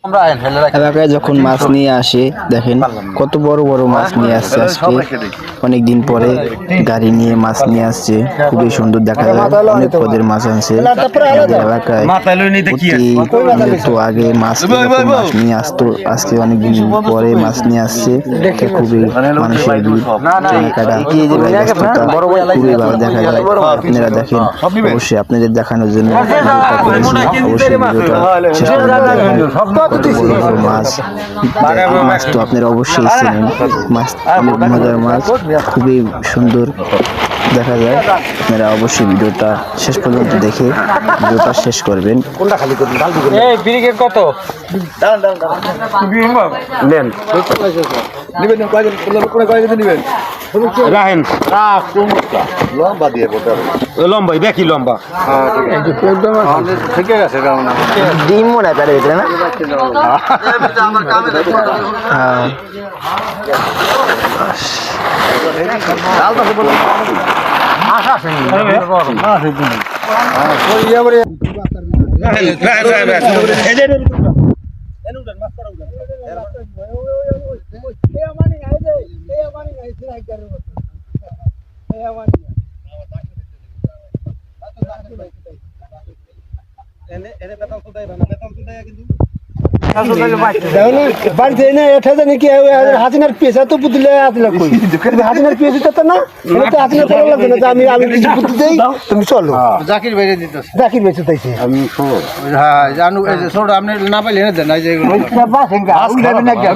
এলাকায় যখন মাছ নিয়ে আসে দেখেন কত বড় বড় মাছ নিয়ে আসছে আজকে অনেকদিন পরে গাড়ি নিয়ে মাছ নিয়ে আসছে খুবই সুন্দর দেখা যায় অনেক পদের মাছ আনছে আমাদের এলাকায় তো আগে মাছ নিয়ে আসতো আজকে অনেকদিন পরে মাছ নিয়ে আসছে খুবই মানুষের কেনাকাটা ব্যস্ততা খুবই ভালো দেখা যায় আপনারা দেখেন অবশ্যই আপনাদের দেখানোর জন্য অবশ্যই ভিডিওটা শেষ পর্যন্ত মাছ তো আপনারা অবশ্যই চেনেন মাছ অনেক মজার মাছ খুবই সুন্দর দেখা যায় আপনারা অবশ্যই ভিডিওটা শেষ পর্যন্ত দেখে ভিডিওটা শেষ করবেন কত লম্বা দেখি লম্বা ঠিক আছে ডিম মনে হয় তার ভিতরে না বাড়িতে এনে এটা জানি কি হাসিনার পেশা তো বুঝলে হাসিনার পেশি তো না হাসিনার করা লাগবে না আমি আমি কিছু বুদ্ধি দেই তুমি চলো জাকির বাইরে দিতে জাকির বেঁচে তাইছে আমি হ্যাঁ জানু ছোট আপনি না পাইলে এনে দেন এই যে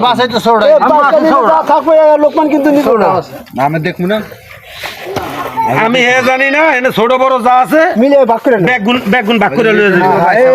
বাসাই তো ছোট থাকবে লোকমান কিন্তু নিব না আমি দেখবো না আমি হে জানি না এনে ছোট বড় যা আছে মিলে ভাগ করে ব্যাগুন ভাগ করে লয়ে যাবে